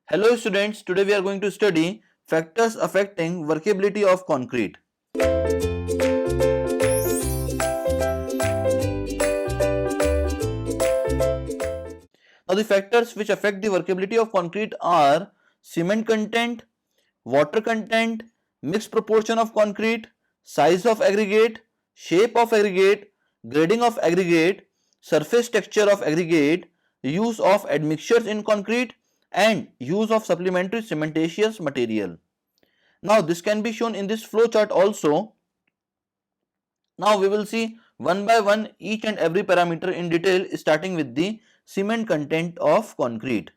Hello students, today we are going to study factors affecting workability of concrete. Now the factors which affect the workability of concrete are cement content, water content, mixed proportion of concrete, size of aggregate, shape of aggregate, grading of aggregate, surface texture of aggregate, use of admixtures in concrete and use of supplementary cementitious material. Now this can be shown in this flow chart also. Now we will see one by one each and every parameter in detail, starting with the cement content of concrete.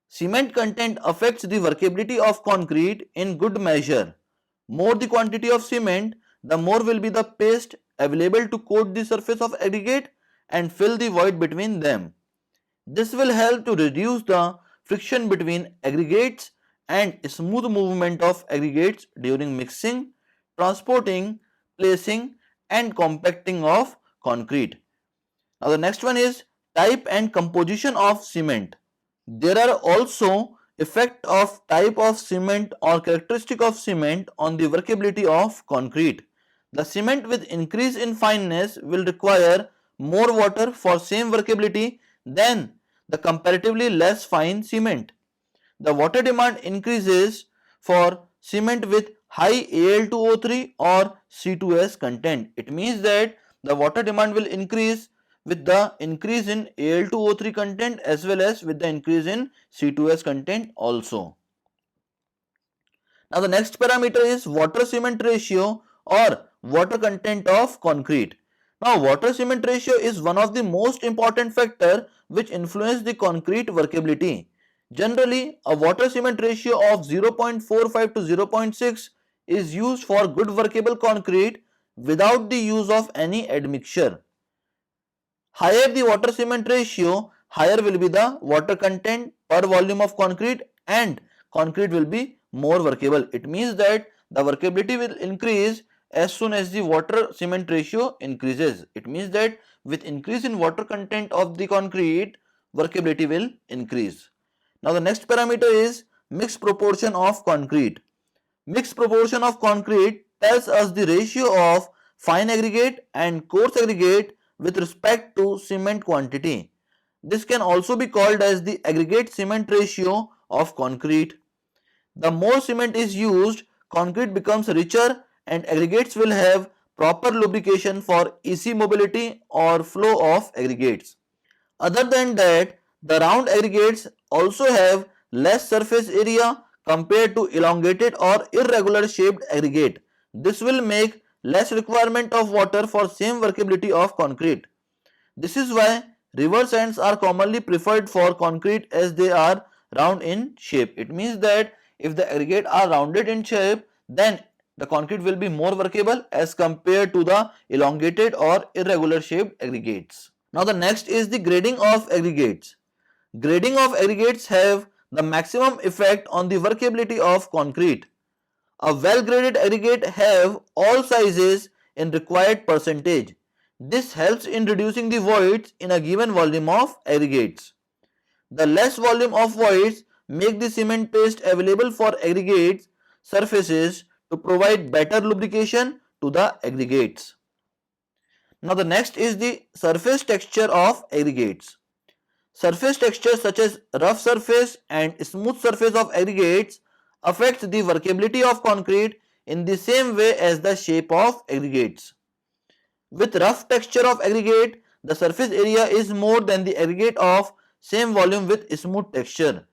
Cement content affects the workability of concrete in good measure. More the quantity of cement, the more will be the paste available to coat the surface of aggregate and fill the void between them. This will help to reduce the friction between aggregates and smooth movement of aggregates during mixing, transporting, placing and compacting of concrete. Now the next one is type and composition of cement. There are also effect of type of cement or characteristic of cement on the workability of concrete. The cement with increase in fineness will require more water for same workability than the comparatively less fine cement. The water demand increases for cement with high Al2O3 or C2S content. It means that the water demand will increase with the increase in Al2O3 content as well as with the increase in C2S content also. Now the next parameter is water cement ratio or water content of concrete. Now water cement ratio is one of the most important factor which influence the concrete workability. Generally, a water cement ratio of 0.45 to 0.6 is used for good workable concrete without the use of any admixture. Higher the water cement ratio, higher will be the water content per volume of concrete and concrete will be more workable. It means that the workability will increase as soon as the water cement ratio increases. It means that with increase in water content of the concrete, workability will increase. Now the next parameter is mixed proportion of concrete. Mixed proportion of concrete tells us the ratio of fine aggregate and coarse aggregate with respect to cement quantity. This can also be called as the aggregate cement ratio of concrete. The more cement is used, concrete becomes richer and aggregates will have proper lubrication for easy mobility or flow of aggregates. Other than that, the round aggregates also have less surface area compared to elongated or irregular shaped aggregate. This will make less requirement of water for same workability of concrete. This is why river sands are commonly preferred for concrete as they are round in shape. It means that if the aggregate are rounded in shape, then the concrete will be more workable as compared to the elongated or irregular shaped aggregates. Now the next is the grading of aggregates. Grading of aggregates have the maximum effect on the workability of concrete. A well graded aggregate have all sizes in required percentage. This helps in reducing the voids in a given volume of aggregates. The less volume of voids make the cement paste available for aggregates surfaces to provide better lubrication to the aggregates. Now the next is the surface texture of aggregates. Surface texture such as rough surface and smooth surface of aggregates affects the workability of concrete in the same way as the shape of aggregates. With rough texture of aggregate, the surface area is more than the aggregate of same volume with smooth texture.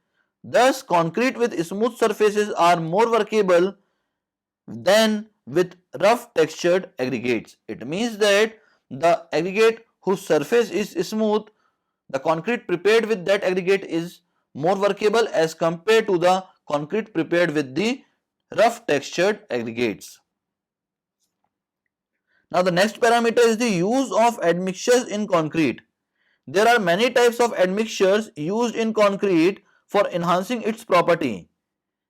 Thus, concrete with smooth surfaces are more workable than with rough textured aggregates. It means that the aggregate whose surface is smooth, the concrete prepared with that aggregate is more workable as compared to the concrete prepared with the rough textured aggregates. Now the next parameter is the use of admixtures in concrete. There are many types of admixtures used in concrete for enhancing its property.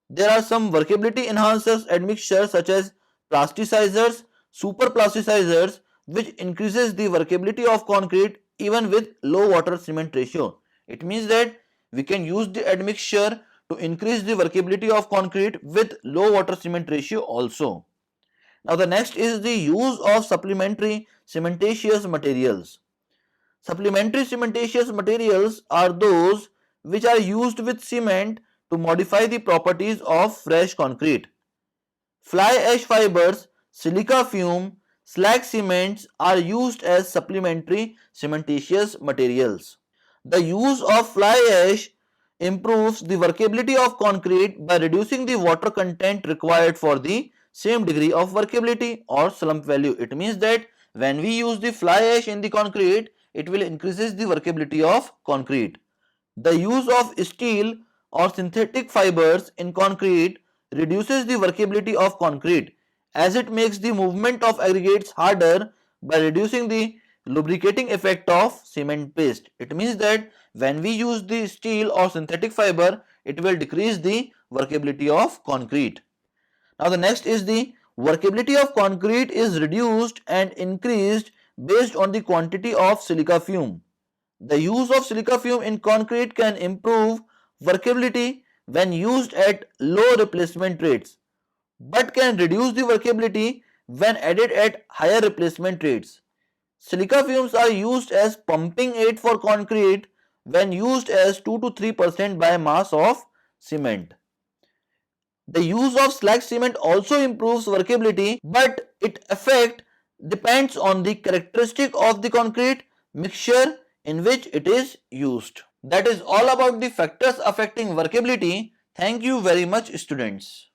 There are some workability enhancers admixtures such as plasticizers, super plasticizers, which increases the workability of concrete even with low water cement ratio. It means that we can use the admixture to increase the workability of concrete with low water cement ratio also. Now the next is the use of supplementary cementitious materials. Supplementary cementitious materials are those which are used with cement to modify the properties of fresh concrete. Fly ash fibers, silica fume, slag cements are used as supplementary cementitious materials. The use of fly ash improves the workability of concrete by reducing the water content required for the same degree of workability or slump value. It means that when we use the fly ash in the concrete, it will increases the workability of concrete. The use of steel or synthetic fibers in concrete reduces the workability of concrete as it makes the movement of aggregates harder by reducing the lubricating effect of cement paste. It means that when we use the steel or synthetic fiber, it will decrease the workability of concrete. Now the next is the workability of concrete is reduced and increased based on the quantity of silica fume. The use of silica fume in concrete can improve workability when used at low replacement rates, but can reduce the workability when added at higher replacement rates. Silica fumes are used as pumping aid for concrete when used as 2 to 3% by mass of cement. The use of slag cement also improves workability, but its effect depends on the characteristic of the concrete mixture in which it is used. That is all about the factors affecting workability. Thank you very much, students.